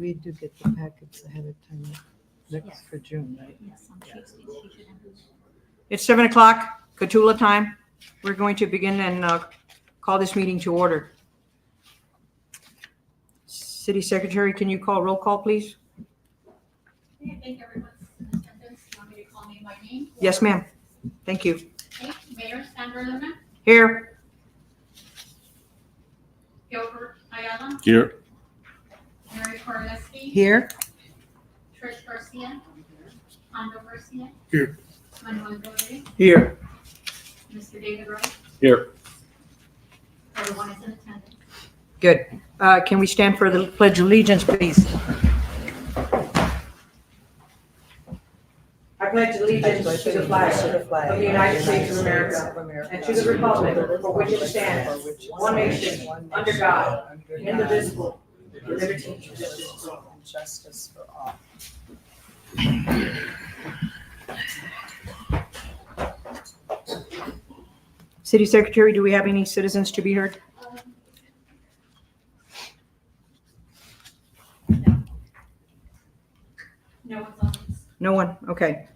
We do get the packets ahead of time, next Yes. for June, right? Yes, on Tuesdays, you should have those. It's 7 o'clock, Catula time. We're going to begin and call this meeting to order. City Secretary, can you call roll call, please? Okay, I think everyone's in attendance. You want me to call name by name? Yes, ma'am. Thank you. Okay, Mayor Sandra Luna, Here. Gilbert Ayala, Here. Mary Korleski, Here, Trish Garcia, Hondo Garcia. Here. Manuel Rodriguez, Here. Mr. David Rowe, Here. everyone is in attendance. Good. Can we stand for the Pledge of Allegiance, please? I pledge allegiance to the flag of the United States of America and to the republic for which it stands, one nation, under God, indivisible, with liberty and justice for all. justice for all. City Secretary, do we have any citizens to be heard? No one's on this. No one? Okay.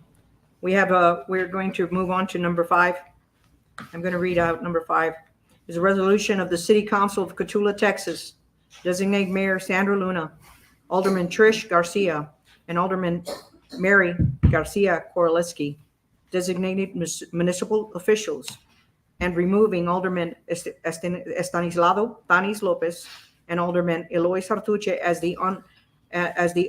We're going to move on to number 5. I'm going to read out number 5. Is a resolution of the City Council of Catula, Texas, designate Mayor Sandra Luna, Alderman Trish Garcia, and Alderman Mary Garcia Korleski, designated municipal officials, and removing Alderman Estanislao Tanis Lopez and Alderman Eloy Sartuche as the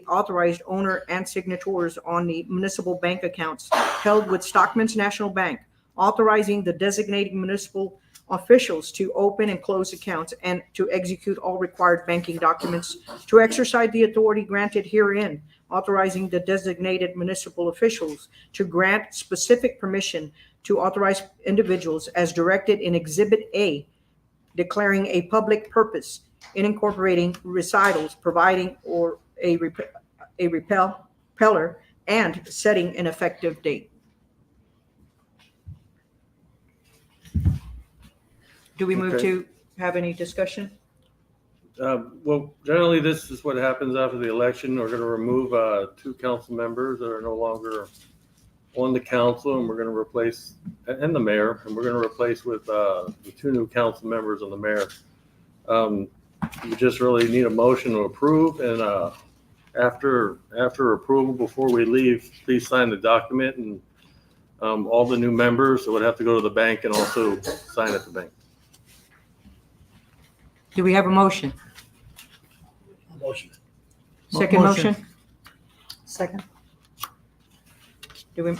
authorized owner and signatories on the municipal bank accounts held with Stockman's National Bank, authorizing the designated municipal officials to open and close accounts and to execute all required banking documents, to exercise the authority granted herein, authorizing the designated municipal officials to grant specific permission to authorize individuals as directed in Exhibit A, declaring a public purpose in incorporating recitals, providing or a repeller, and setting an effective date. Do we move Okay. to have any discussion? Well, generally, this is what happens after the election. We're going to remove 2 council members that are no longer on the council, and we're going to replace, and the mayor, and we're going to replace with the 2 new council members and the mayor. We just really need a motion to approve, and after approval, before we leave, please sign the document, and all the new members would have to go to the bank and also sign at the bank. Do we have a motion? Motion. Second Motion. motion? Second. Do we,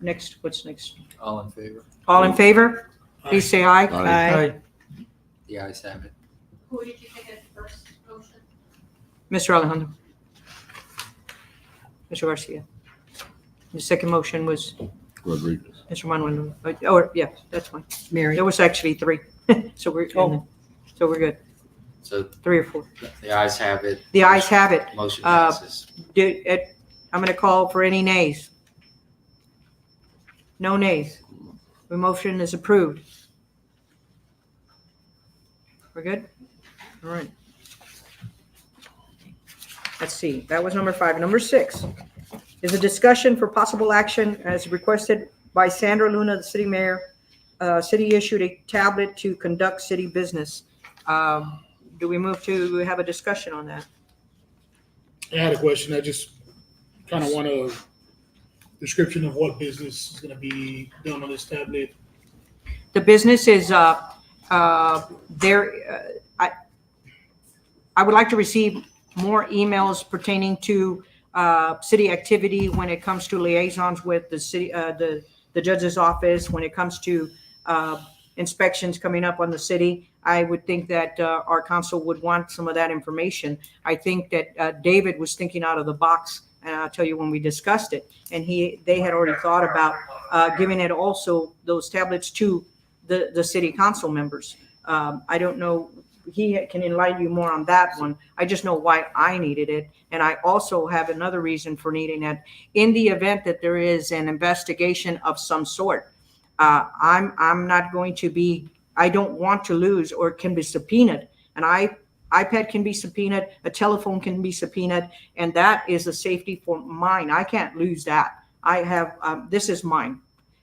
next, what's next? All in favor? All in favor? Please say aye. Aye. The ayes have it. Who did you take as first motion? Mr. Alejandro. Mr. Garcia. The second motion was Rodriguez. Mr. Manuel. Oh, yeah, that's fine. Mary. There was actually 3. So we're good. So 3 or 4. the ayes have it. The ayes have it. Motion Uh, passes. I'm going to call for any nays. No nays. The motion is approved. We're good? All right. Let's see. That was number 5. Number 6 is a discussion for possible action as requested by Sandra Luna, the city mayor. City issued a tablet to conduct city business. Do we move to have a discussion on that? I had a question. I just kind of want a description of what business is going to be done on this tablet. The business is I would like to receive more emails pertaining to city activity when it comes to liaisons with the city, the judge's office, when it comes to inspections coming up on the city. I would think that our council would want some of that information. I think that David was thinking out of the box, and I'll tell you when we discussed it, and they had already thought about giving it also those tablets to the city council members. I don't know, he can enlighten you more on that one. I just know why I needed it. And I also have another reason for needing it. In the event that there is an investigation of some sort, I'm not going to be, I don't want to lose or can be subpoenaed. And iPad can be subpoenaed, a telephone can be subpoenaed, and that is a safety for mine. I can't lose that. I have, this is mine.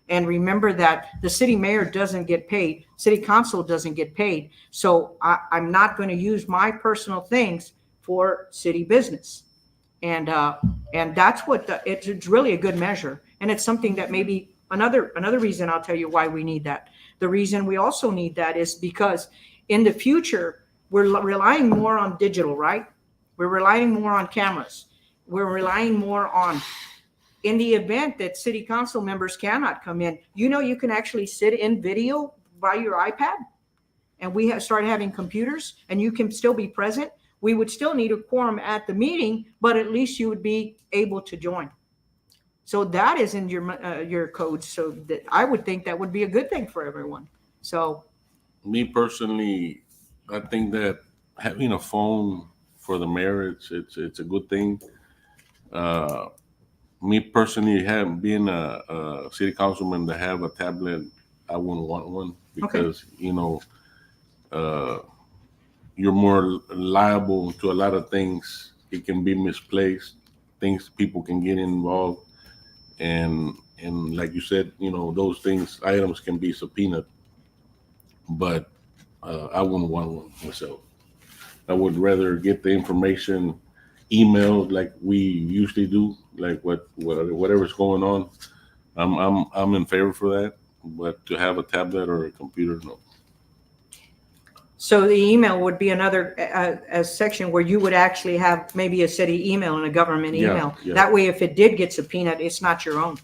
And remember that the city mayor doesn't get paid, city council doesn't get paid. So I'm not going to use my personal things for city business. And that's what it's really a good measure. And it's something that maybe another reason I'll tell you why we need that. The reason we also need that is because in the future, we're relying more on digital, right? We're relying more on cameras. We're relying more on, in the event that city council members cannot come in, you can actually sit in video by your iPad, and we have started having computers, and you can still be present. We would still need a quorum at the meeting, but at least you would be able to join. So that is in your code. So that I would think that would be a good thing for everyone. So Me personally, I think that having a phone for the mayor, it's a good thing. Me personally, being a city councilman, to have a tablet, I wouldn't want one because you're more liable to a lot of things. It can be misplaced, people can get involved, and like you said, those items can be subpoenaed. But I wouldn't want one myself. I would rather get the information emailed like we usually do, like whatever's going on. I'm in favor for that, but to have a tablet or a computer, no. So the email would be another a section where you would actually have maybe a city email and a government Yeah, email. yeah. That way, if it did get subpoenaed, it's not your own.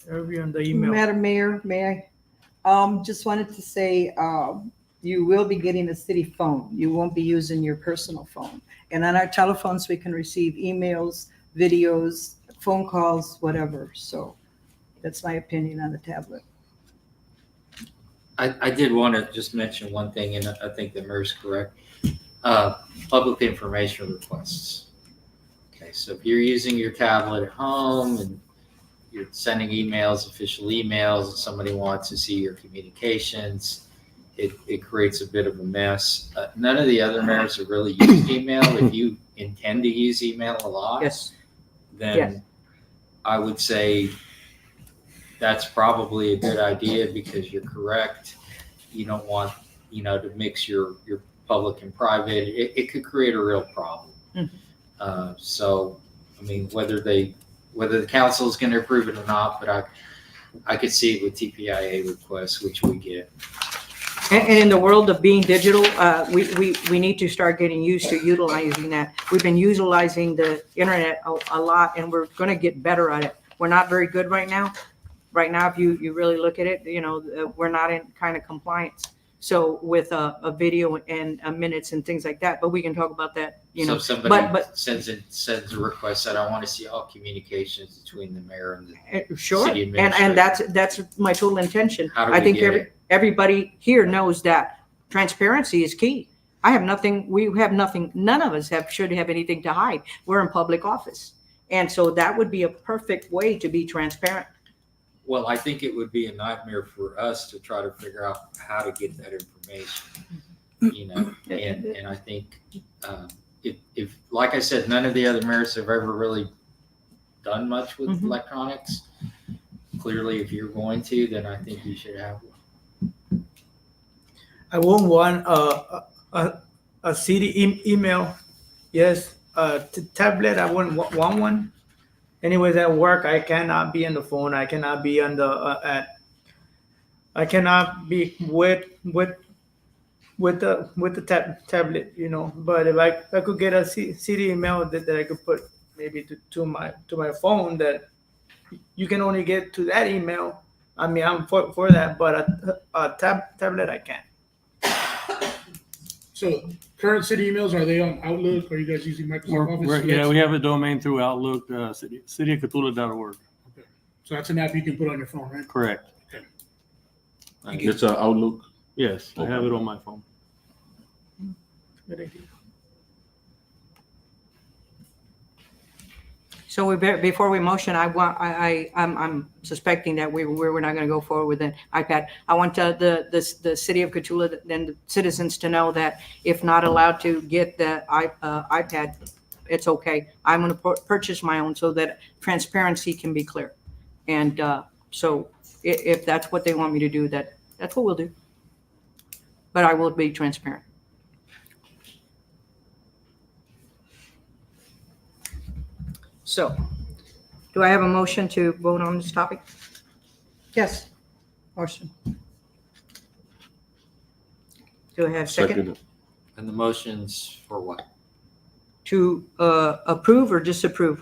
It'll be on the email. Madam Mayor, may I? Just wanted to say, you will be getting a city phone. You won't be using your personal phone. And on our telephones, we can receive emails, videos, phone calls, whatever. So that's my opinion on the tablet. I did want to just mention one thing, and I think the mayor's correct. Public information requests. Okay, so if you're using your tablet at home and you're sending emails, official emails, and somebody wants to see your communications, it creates a bit of a mess. None of the other mayors have really used email. If you intend to use email a lot, Yes. then Yes. I would say that's probably a good idea because you're correct. You don't want, to mix your public and private. It could create a real problem. So, I mean, whether the council is going to approve it or not, but I could see it with TPIA requests, which we get. And in the world of being digital, we need to start getting used to utilizing that. We've been utilizing the internet a lot, and we're going to get better at it. We're not very good right now. Right now, if you really look at it, we're not in kind of compliance. So with a video and minutes and things like that, but we can talk about that. So if somebody but sends a request that I want to see all communications between the mayor and the sure, city and administrator. that's my total intention. How do I we think get it? everybody here knows that transparency is key. I have nothing. We have nothing. None of us should have anything to hide. We're in public office, and so that would be a perfect way to be transparent. Well, I think it would be a nightmare for us to try to figure out how to get that information, and I think if like I said, none of the other mayors have ever really done much with electronics. Clearly, if you're going to, then I think you should have one. I won't want a city email. Yes, tablet. I wouldn't want one. Anyways, at work, I cannot be on the phone. I cannot be on the I cannot be with the tablet. But if I could get a city email that I could put maybe to my phone, that you can only get to that email. I mean, I'm for that, but a tablet I can't. So current city emails, are they on Outlook? Are you guys using Microsoft Office? Yeah, we have a domain through Outlook, cityofcthulhu.org. So that's an app you can put on your phone, right? Correct. It's an Outlook. Yes, I have it on my phone. Good idea. So before we motion, I'm suspecting that we're not going to go forward with an iPad. I want the city of Cotulla and the citizens to know that if not allowed to get the iPad, it's okay. I'm going to purchase my own so that transparency can be clear. And so if that's what they want me to do, that's what we'll do. But I will be transparent. So, do I have a motion to vote on this topic? Yes. Motion. Do I have a second? Second, And the motion's for what? To approve or disapprove,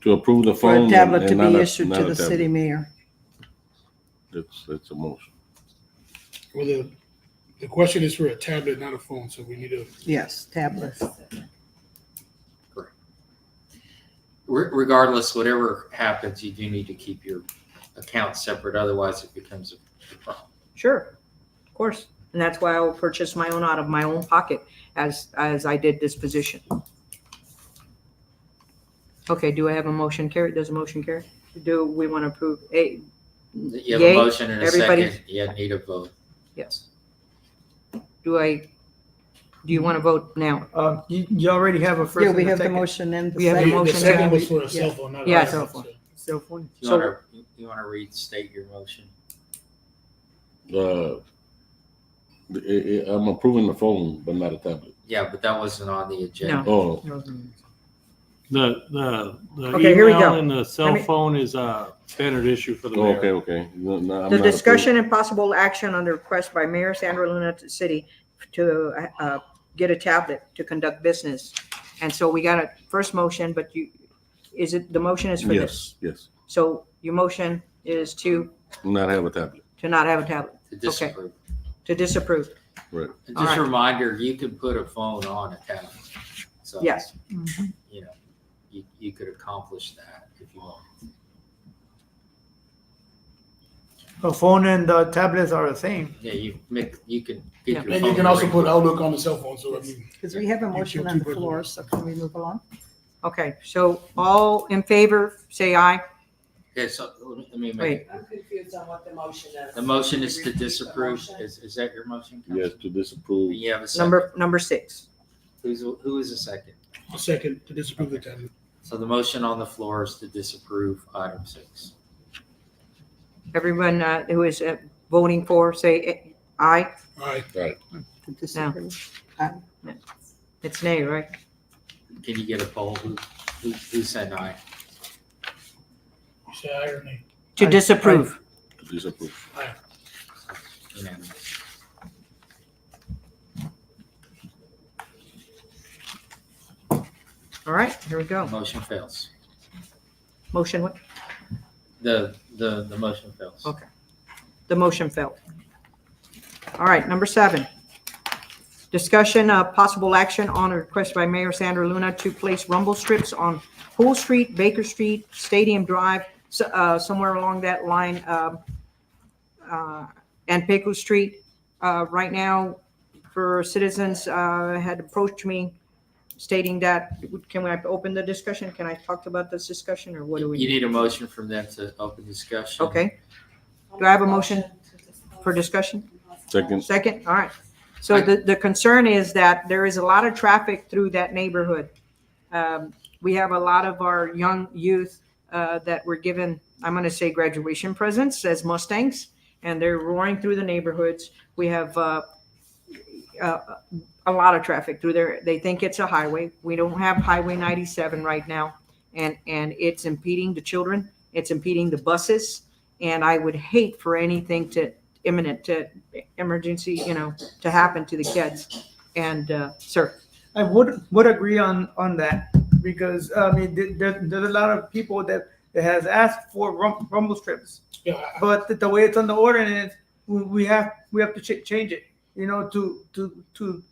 to approve the For phone. a tablet and to not be a- issued not to a the tablet. city mayor. It's a motion. Well, the question is for a tablet, not a phone, so we need to. Yes, tablet. Regardless, whatever happens, you do need to keep your account separate, otherwise it becomes a problem. sure, of course. And that's why I will purchase my own out of my own pocket as I did this position. Okay, do I have a motion carry? Does a motion carry? Do we want to approve? You have Yay. a motion and a Everybody- second, you need a vote. Yes. Do you want to vote now? You already have a first. Yeah, we and a have the second. motion and the We have a second. The motion second to- was for a cell phone, not. Yeah, iPhone, cell phone. so- Cell phone. You want to restate your motion? I'm approving the phone, but not a tablet. Yeah, but that wasn't on the agenda. Oh, The Okay, here we go. email and the cell Let me- phone is a standard issue for the okay, mayor. okay. No, I'm The not discussion and possible action on the request by Mayor Sandra Luna to the city to get a tablet to conduct business. And so we got a first motion, but the motion is for approving. this? Yes, yes. So your motion is to Not have a tablet. not have a tablet, To disapprove. to disapprove. Right. And All just right. a reminder, you can put a phone on a tablet. So, Yes. you know, you could accomplish that if you want. The phone and the tablets are the same. Yeah, you can Yeah. get your And you phone can also ring. put Outlook on the cell phone, so I mean. Because we have a motion on the keep it- floor, so can we move along? Okay, so all in favor, say aye. Okay, so let me Wait. make, I'm confused on what the motion is. the motion is Can to you repeat the disapprove. motion? Is that your motion? Yes, Councilman? to disapprove. You have a second. Number 6. Who is a second? A second to disapprove the tablet. So the motion on the floor is to disapprove item 6. Everyone who is voting for, say aye. All right, To disapprove? Aye. It's nay, right? Can you get a poll? Who said aye? you say aye or nay? To Aye. disapprove. To disapprove. Unanimous. All right, here we go. Motion fails. Motion, what? The motion fails. Okay. The motion failed. All right, number 7. Discussion of possible action on a request by Mayor Sandra Luna to place rumble strips on Pool Street, Baker Street, Stadium Drive, somewhere along that line, and Pecos Street. Right now, for citizens had approached me stating that, can we open the discussion? Can I talk about this discussion, or what do we You need? need a motion from them to open discussion. Okay, Do I have a motion for discussion? Second, Second, all right. So the concern is that there is a lot of traffic through that neighborhood. We have a lot of our young youth that were given, I'm going to say graduation presents as Mustangs, and they're roaring through the neighborhoods. We have a lot of traffic through there. They think it's a highway. We don't have Highway 97 right now, and it's impeding the children. It's impeding the buses, and I would hate for anything to emergency, to happen to the kids. And sir, I would agree on that because I mean there's a lot of people that has asked for rumble strips, Yeah, but the way it's on the ordinance, we have to change it, to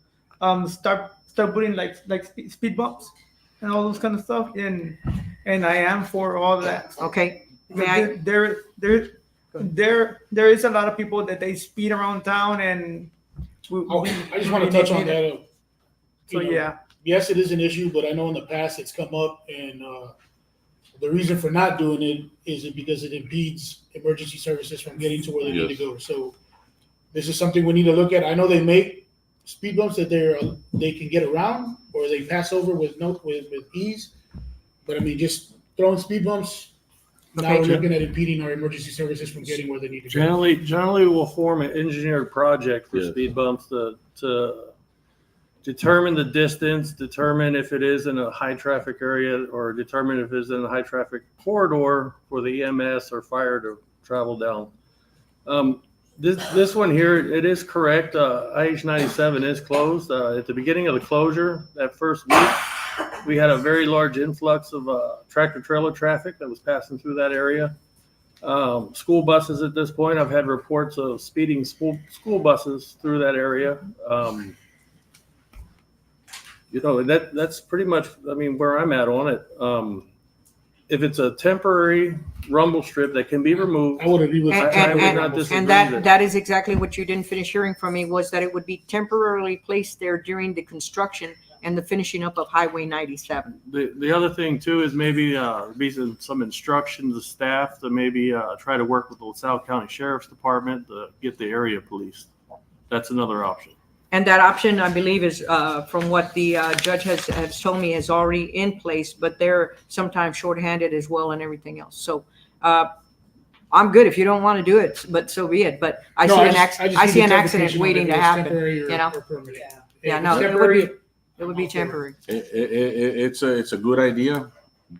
start putting like speed bumps and all those kind of stuff. And I am for all of that. okay, may I? There is a lot of people that they speed around town, and I just want to touch on that. So yeah. Yes, it is an issue, but I know in the past it's come up, and the reason for not doing it is it because it impedes emergency services from getting to where they need to Yes. go. So this is something we need to look at. I know they make speed bumps that they can get around or they pass over with ease. But I mean, just throwing speed bumps, now Okay, we're Jim. looking at impeding our emergency services from getting where they need to go. Generally we'll form an engineered project for Yes. speed bumps to determine the distance, determine if it is in a high traffic area, or determine if it's in a high traffic corridor for the EMS or fire to travel down. This one here, it is correct. IH 97 is closed. At the beginning of the closure, that first week, we had a very large influx of tractor trailer traffic that was passing through that area. School buses at this point, I've had reports of speeding school buses through that area. That's pretty much, I mean, where I'm at on it. If it's a temporary rumble strip that can be removed, I would agree with that. I would not disagree And with it. that is exactly what you didn't finish hearing from me, was that it would be temporarily placed there during the construction and the finishing up of Highway 97. The other thing too is maybe be some instruction to staff to maybe try to work with the LaSalle County Sheriff's Department to get the area policed. That's another option. And that option, I believe, is from what the judge has told me, is already in place, but they're sometimes shorthanded as well and everything else. So I'm good if you don't want to do it, but so be it. But I No, see an just I see need an accident interpretation on waiting if to it's happen. temporary or- you know? or permanent. Yeah, If no, it's it would temporary, be it would be temporary. It's a good idea,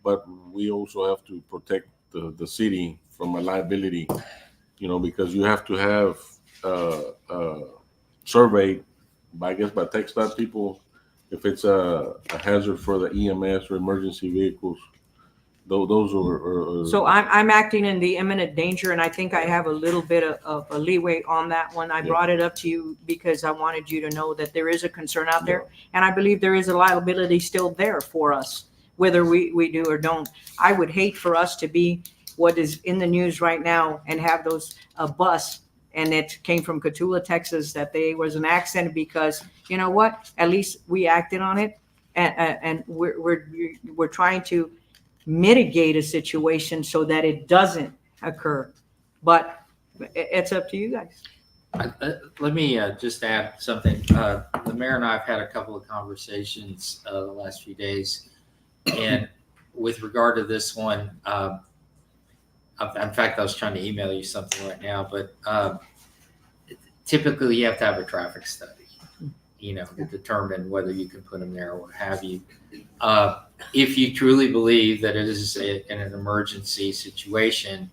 but we also have to protect the city from a liability, because you have to have surveyed, I guess, by TxDOT people, if it's a hazard for the EMS or emergency vehicles. Those are. So I'm acting in the imminent danger, and I think I have a little bit of a leeway on that one. I Yeah. brought it up to you because I wanted you to know that there is a concern out there, and I believe there is a liability still there for us, whether we do or don't. I would hate for us to be what is in the news right now and have a bus, and it came from Cotulla, Texas, that there was an accident because, you know what? At least we acted on it, and we're trying to mitigate a situation so that it doesn't occur. But it's up to you guys. Let me just add something. The mayor and I have had a couple of conversations the last few days, and with regard to this one, in fact, I was trying to email you something right now, but typically you have to have a traffic study, to determine whether you can put them there or what have you. If you truly believe that it is in an emergency situation,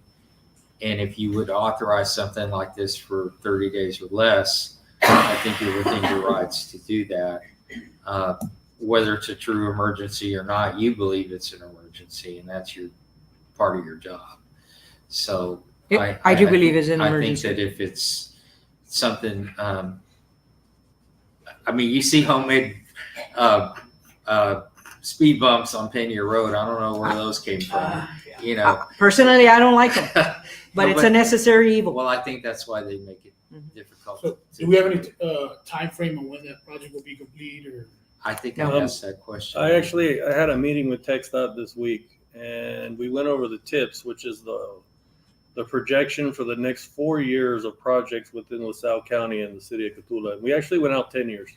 and if you would authorize something like this for 30 days or less, I think you're within your rights to do that. Whether it's a true emergency or not, you believe it's an emergency, and that's part of your job. So I do believe it's an I emergency. think that if it's something, you see homemade speed bumps on Pena Road. I don't know where those came from. Personally, I don't like them, but No, it's a necessary evil. Well, I think that's why they make it difficult. So do we have any time frame on when that project will be complete, or? I think No. I asked that question. I had a meeting with TxDOT this week, and we went over the tips, which is the projection for the next 4 years of projects within LaSalle County and the city of Cotulla. We actually went out 10 years.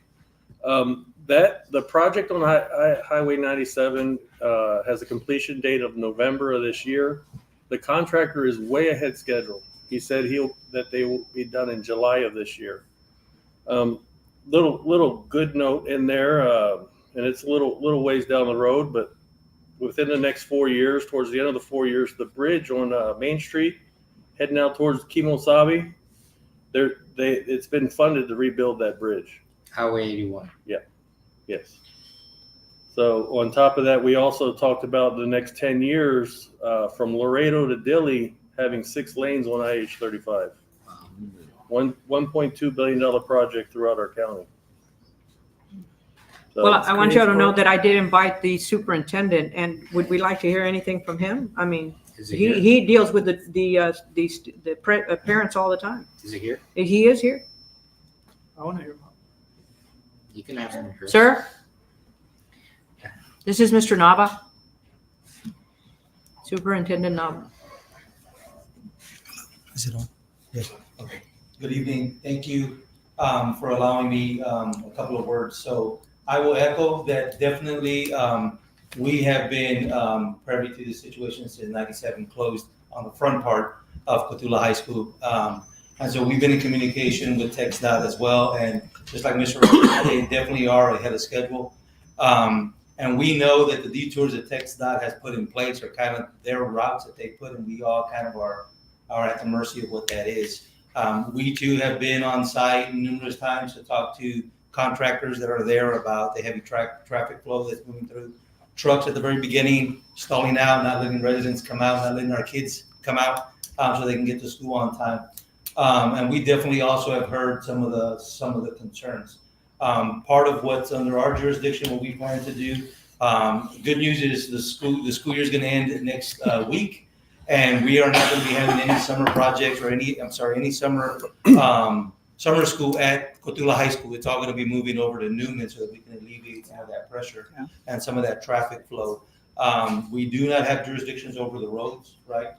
The project on Highway 97 has a completion date of November of this year. The contractor is way ahead schedule. He said that they will be done in July of this year. Little good note in there, and it's a little ways down the road, but within the next 4 years, towards the end of the 4 years, the bridge on Main Street heading out towards Kimosabe, it's been funded to rebuild that bridge. Highway 81. Yes. So on top of that, we also talked about the next 10 years from Laredo to Dilley having 6 lanes on IH 35. $1.2 billion project throughout our county. So Well, it's I want you all to great know for- that I did invite the superintendent, and would we like to hear anything from him? I mean, Is it here? he deals with the parents all the time. Is it here? He is here. I want to hear. You can ask him, Chris. Sir? This is Mr. Nava. Superintendent Nava. Is it on? Yes. Okay. Good evening. Thank you for allowing me a couple of words. So I will echo that definitely we have been privy to the situation since 97 closed on the front part of Cotulla High School. And so we've been in communication with TxDOT as well. And just like Mr. Rodriguez, they definitely are ahead of schedule. And we know that the detours that TxDOT has put in place are kind of their routes that they put, and we all kind of are at the mercy of what that is. We too have been on site numerous times to talk to contractors that are there about the heavy traffic flow that's moving through. Trucks at the very beginning, stalling out, not letting residents come out, not letting our kids come out so they can get to school on time. And we definitely also have heard some of the concerns. Part of what's under our jurisdiction, what we plan to do. Good news is the school year is going to end next week, and we are not going to be having any summer projects or any summer school at Cotulla High School. It's all going to be moving over to Newman so that we can alleviate some of that pressure and some of that traffic flow. We do not have jurisdictions over the roads, right?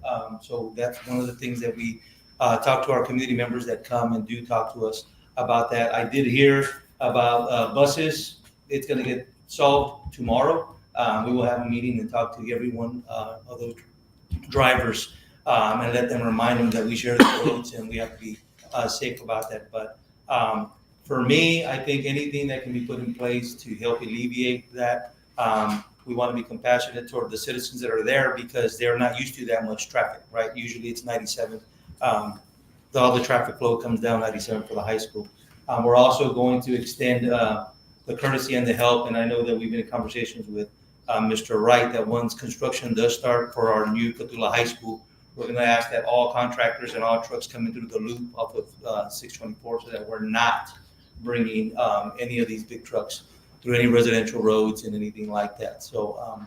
So that's one of the things that we talk to our community members that come and do talk to us about that. I did hear about buses. It's going to get solved tomorrow. We will have a meeting and talk to every one of those drivers and let them remind them that we share the roads and we have to be safe about that. But for me, I think anything that can be put in place to help alleviate that, we want to be compassionate toward the citizens that are there because they're not used to that much traffic, right? Usually it's 97. All the traffic flow comes down 97 for the high school. We're also going to extend the courtesy and the help, and I know that we've been in conversations with Mr. Wright that once construction does start for our new Cotulla High School, we're going to ask that all contractors and all trucks coming through the loop off of 624 so that we're not bringing any of these big trucks through any residential roads and anything like that. So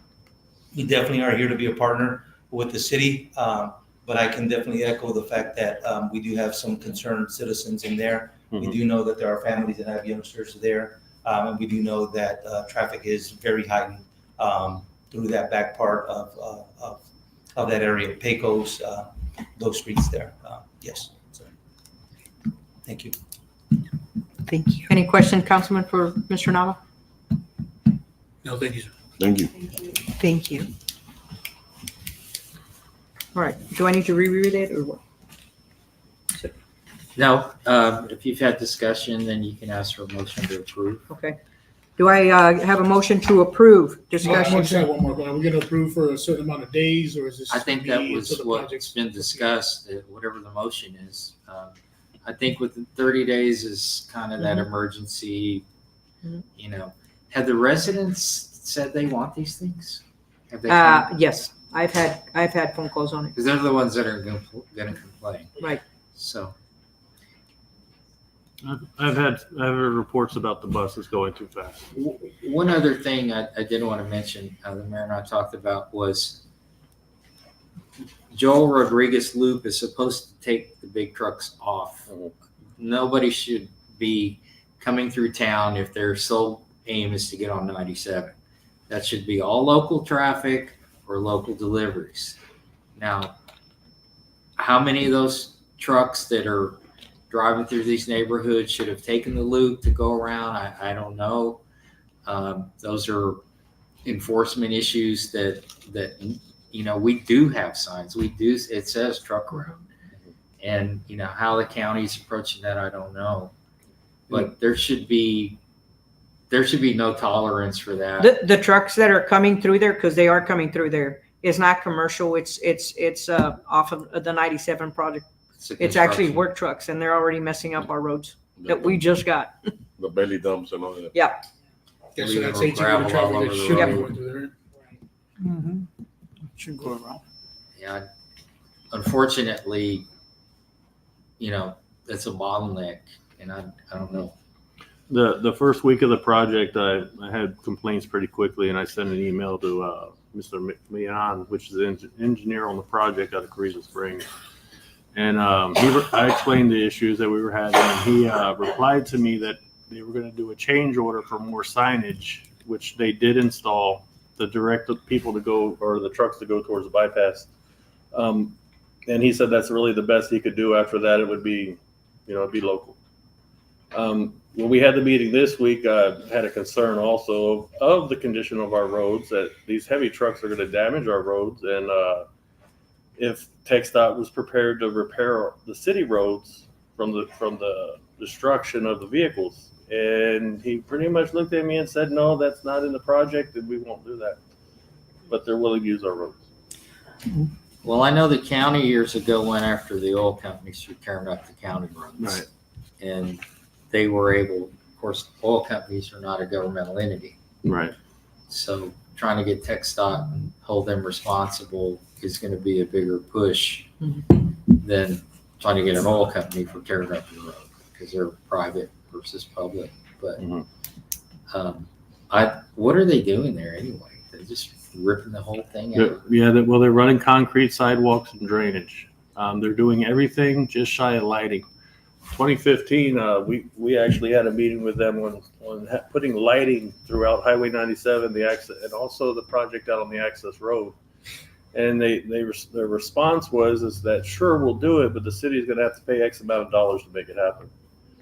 we definitely are here to be a partner with the city, but I can definitely echo the fact that we do have some concerned citizens in there. We do know that there are families that have youngsters there, and we do know that traffic is very heightened through that back part of that area, Pecos, those streets there. Yes. So, thank you. Thank you. Any question, Councilman, for Mr. Nava? No, thank you, sir. Thank you. Thank you. All right. Do I need to reread it or what? No, if you've had discussion, then you can ask for a motion to approve. Okay. Do I have a motion to approve I discussion? want to say one more. Are we going to approve for a certain amount of days, or is this? I think gonna that be was until the what's project's- been discussed, whatever the motion is. I think within 30 days is kind of that emergency, Mhm. you know. Have the residents said they want these things? Have they? Because Yes, I've had phone calls on it. they're the ones that are going to complain. Right. So, I've heard reports about the buses going too fast. one other thing I did want to mention, the mayor and I talked about was Joel Rodriguez Loop is supposed to take the big trucks off. Nobody should be coming through town if their sole aim is to get on 97. That should be all local traffic or local deliveries. Now, how many of those trucks that are driving through these neighborhoods should have taken the loop to go around? I don't know. Those are enforcement issues that you know, we do have signs. It says truck route. And, you know, how the county's approaching that, I don't know. But there should be no tolerance for that. The trucks that are coming through there, because they are coming through there, is not commercial. It's off of the 97 project. It's actually construction. work trucks, and they're already messing up our roads that we just got. The belly dumps and all that. Yeah. Yeah, so that's 18 Gravel all traffic over that the should be road. going through there. Mm-hmm. Should go around. Yeah, unfortunately, you know, that's a bottleneck, and I don't know. The first week of the project, I had complaints pretty quickly, and I sent an email to Mr. Mian, which is the engineer on the project out of Carrizo Springs. And I explained the issues that we were having, and he replied to me that they were going to do a change order for more signage, which they did install. to direct the people to go, or the trucks to go towards the bypass. And he said that's really the best he could do. After that, it would be, it'd be local. When we had the meeting this week, I had a concern also of the condition of our roads, that these heavy trucks are going to damage our roads. And if TxDOT was prepared to repair the city roads from the destruction of the vehicles. And he pretty much looked at me and said, no, that's not in the project and we won't do that. But they're willing to use our roads. Well, I know the county years ago went after the oil companies for tearing up the county roads. Right. And they were able, of course, oil companies are not a governmental entity. Right. So trying to get TxDOT and hold them responsible is going to be a bigger push than trying to get an oil company for tearing up the road, because they're private versus public. But what are they doing there anyway? They're just ripping the whole thing out. Yeah. They're running concrete sidewalks and drainage. They're doing everything just shy of lighting. 2015, we actually had a meeting with them on putting lighting throughout Highway 97, the access, and also the project out on the access road. And their response was that sure, we'll do it, but the city is going to have to pay X amount of dollars to make it happen.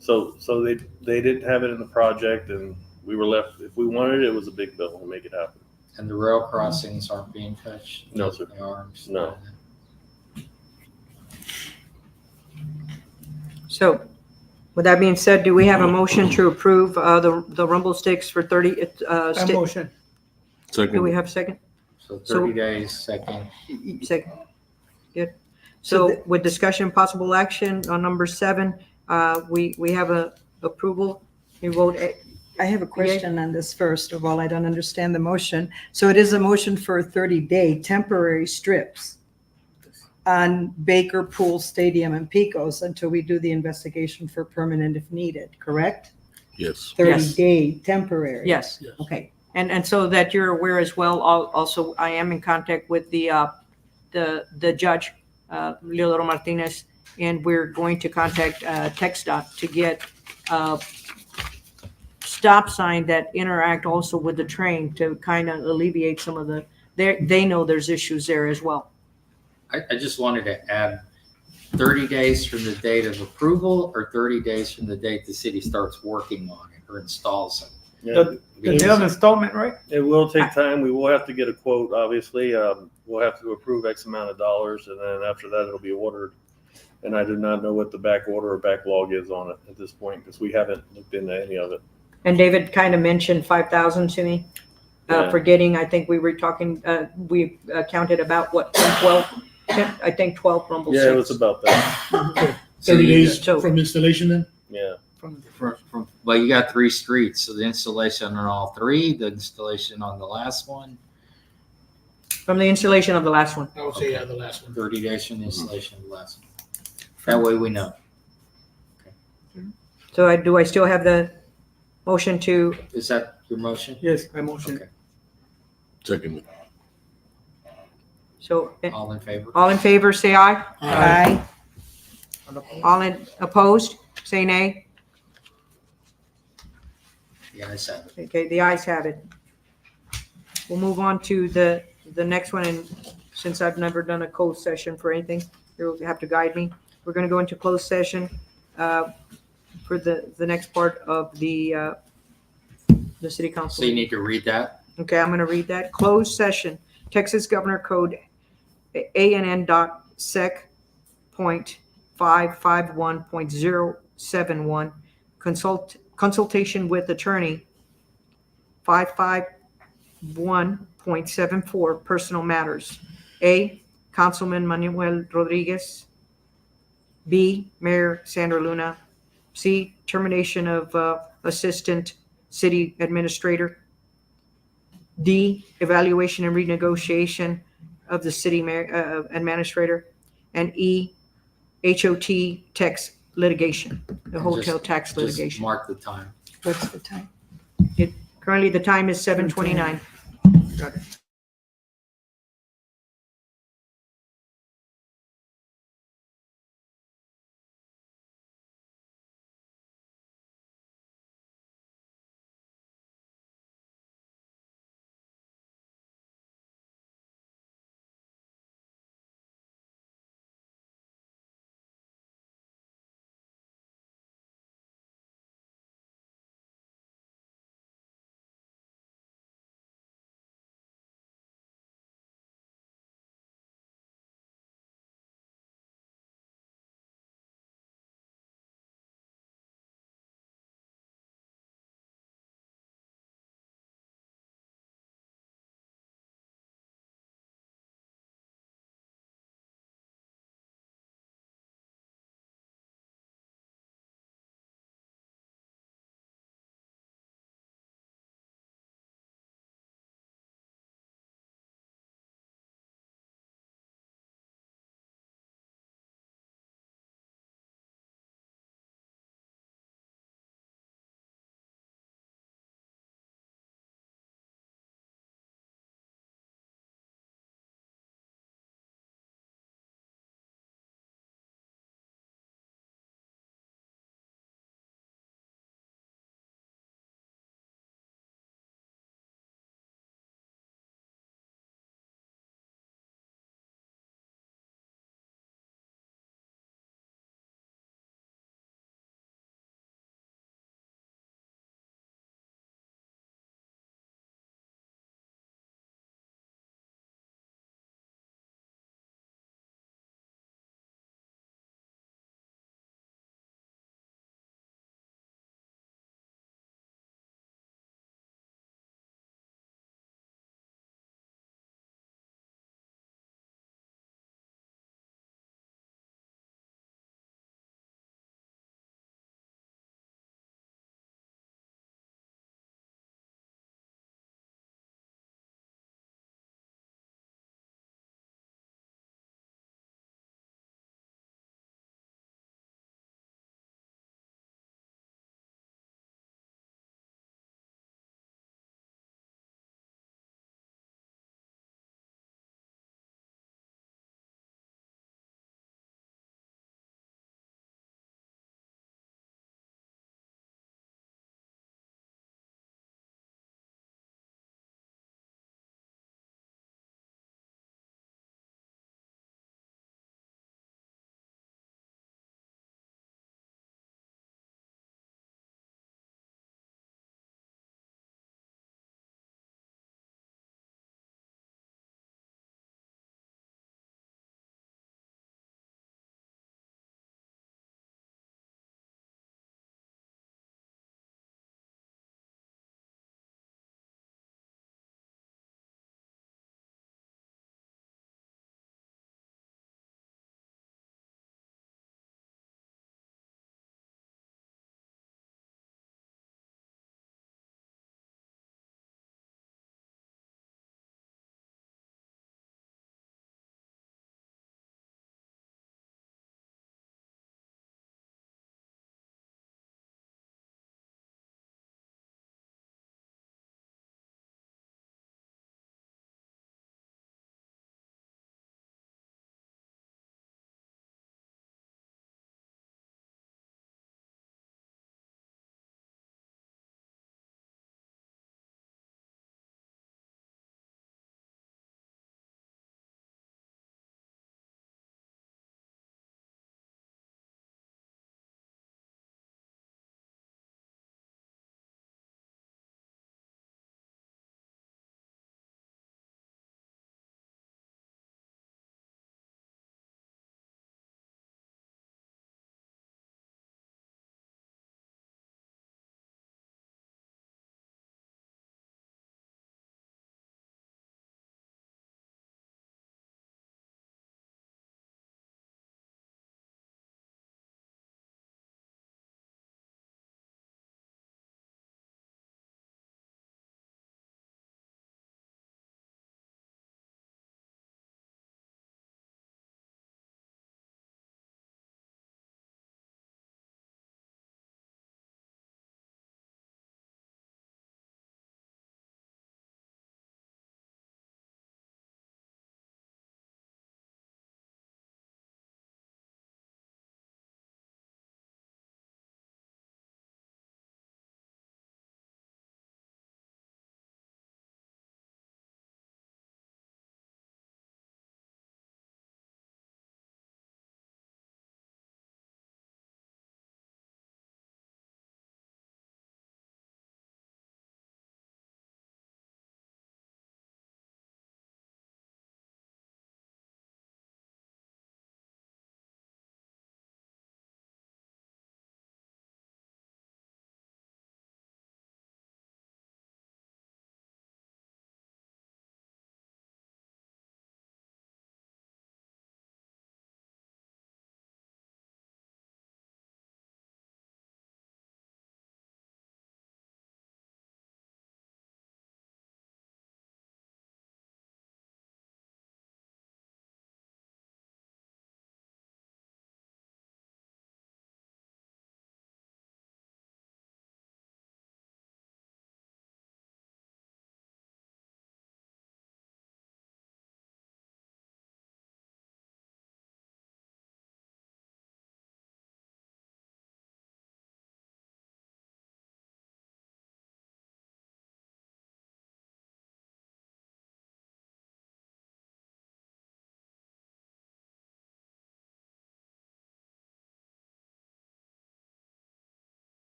So they didn't have it in the project, and we were left. If we wanted it, it was a big bill to make it happen. And the rail crossings aren't being touched? No, sir. The arms? No. So with that being said, do we have a motion to approve the rumble sticks for 30? That motion. Do we Second, have a second? So 30 days, second. Second. Good. So with discussion, possible action on number 7, we have a approval. You vote. I have a question on this first of all. I don't understand the motion. So it is a motion for 30-day temporary strips on Baker, Pool, Stadium, and Pecos until we do the investigation for permanent if needed, correct? yes. 30-day temporary. Yes. Okay. And so that you're aware as well, also, I am in contact with the judge, Leodoro Martinez, and we're going to contact TxDOT to get a stop sign that interact also with the train to kind of alleviate some of they know there's issues there as well. I just wanted to add 30 days from the date of approval or 30 days from the date the city starts working on it or installs it. Yeah. The day of installment, right? It will take time. We will have to get a quote, obviously. We'll have to approve X amount of dollars, and then after that, it'll be ordered. And I do not know what the back order or backlog is on it at this point, because we haven't looked into any of it. And David kind of mentioned 5,000 to me Yeah. for getting, I think we were talking, we counted about what, 12, I think 12 rumble Yeah, it was sticks. about that. 30 days So- from installation then? Yeah. Well, you got 3 streets, so the installation on all 3, the installation on the last one, From the installation of the last one. I would say, yeah, the last one. 30 days from the installation of the last one. That way we know. So do I still have the motion to, Is that your motion? Yes, I motion. Okay. Second, so All in favor? all in favor, say aye. Aye. All opposed, say nay. The ayes have it. Okay, the ayes have it. We'll move on to the next one, and since I've never done a closed session for anything, you'll have to guide me. We're gonna go into closed session for the next part of the city council. So you need to read that? Okay, I'm gonna read that. Closed session, Texas Governor Code ANN.sec.551.071, consultation with attorney, 551.74, personal matters. A, Councilman Manuel Rodriguez. B, Mayor Sandra Luna. C, termination of Assistant City Administrator. D, evaluation and renegotiation of the city administrator. And E, HOT tax litigation, the hotel tax Just litigation. mark the time. What's the time? Currently, the time is 7:29. Got it.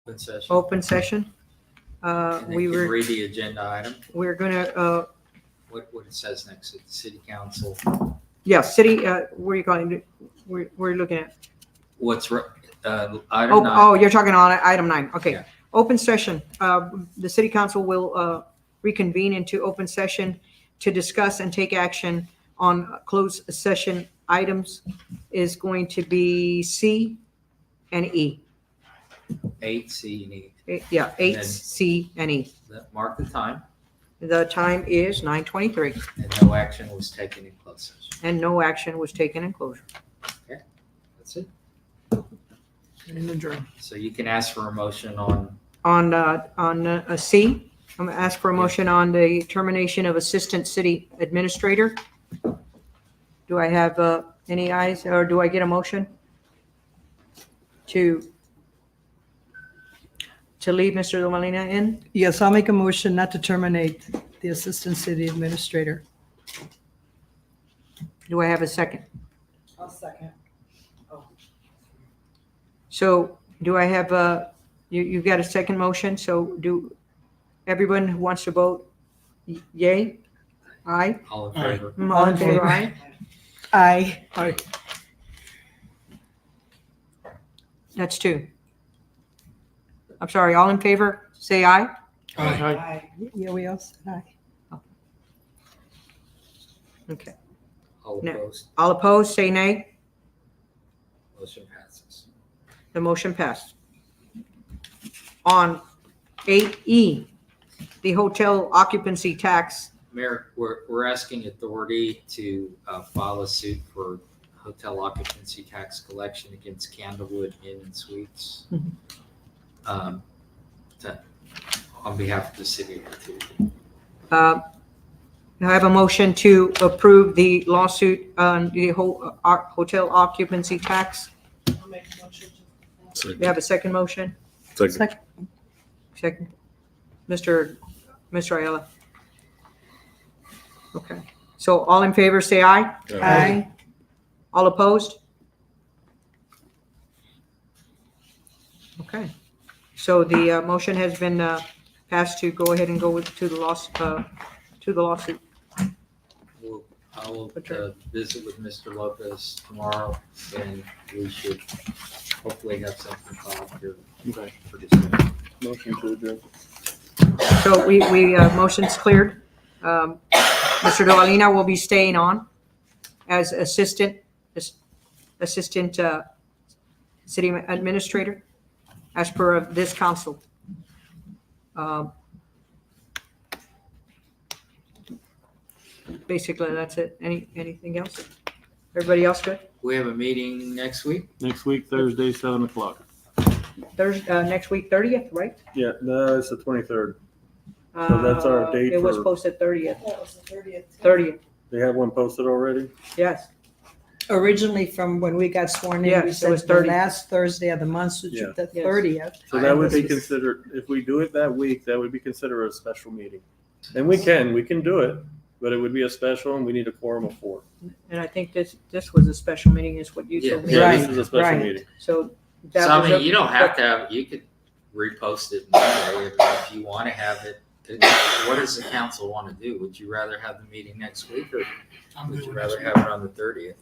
Open session. open session. And then We you can were, read the agenda item, we're gonna, what it says next to the city council. yeah, city, where are you calling it? We're looking at. What's, item Oh, 9. oh, you're talking on item 9. Okay. Yeah. Open session. The city council will reconvene into open session to discuss and take action on closed session items is going to be C and E. 8, C, and E. Yeah, 8, then- C, and E. Mark the time, The time is 9:23 and no action was taken in closed session. and no action was taken in closure. That's it. And adjourn. So you can ask for a motion on, On a C, I'm gonna ask for a motion on the termination of Assistant City Administrator. Do I have any ayes, or do I get a motion to leave Mr. Lomelina in? Yes, I'll make a motion not to terminate the Assistant City Administrator. Do I have a second? I'll second. So do I have you've got a second motion, so do everyone who wants to vote yay? Aye? all in Aye. favor. All in favor, aye? Aye. That's 2. I'm sorry, all in favor, say aye. Aye. Yeah, we all said aye. Okay. All No. opposed, All opposed, say nay. motion passes. The motion passed. On 8E, the hotel occupancy tax. Mayor, we're asking authority to file a suit for hotel occupancy tax collection against Candlewood Inn and Suites. Mhm. On behalf of the city of Cthulhu. I have a motion to approve the lawsuit on the hotel occupancy tax. I'll make a motion to. Second. We have a second motion? Second. Second. Mr. Ayala. Okay. So all in favor, say aye. Aye. All opposed? Okay. So the motion has been passed to go ahead and go to the lawsuit. I will Adjourn. visit with Mr. Lopez tomorrow, and we should hopefully have something filed here Okay. pretty soon. Motion to adjourn. So we motion's cleared. Mr. Dovalina will be staying on as assistant city administrator as per of this council. Basically, that's it. Anything else? Everybody else good? We have a meeting next week. Next week, Thursday, 7 o'clock. Thursday, next week, 30th, right? Yeah, no, it's the 23rd. So that's our date It was for- posted 30th. That was the 30th. 30th, They have one posted already? yes. Originally, from when we got sworn in, Yes, we it said was the 30. last Thursday of the month, which Yeah. is the Yes. 30th. So that would be This was- considered, if we do it that week, that would be considered a special meeting. And we can do it, but it would be a special and we need a quorum of 4. And I think this was a special meeting is what you told me. Yeah, Right, this is a special right. meeting. So that So I was mean, a- you don't have to have, you could repost it Monday if you want to have it. What does the council want to do? Would you rather have the meeting next week, or I'm would good you with rather this. have it on the 30th?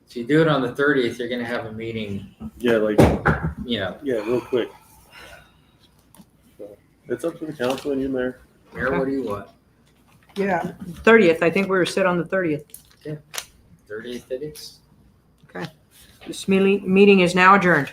If you do it on the 30th, you're gonna have a meeting, Yeah, like, yeah, real quick. So, it's up to the council and you, Mayor. Mayor, what do you want? Yeah, 30th, I think we were set on the 30th. 30th it is? This meeting is now adjourned.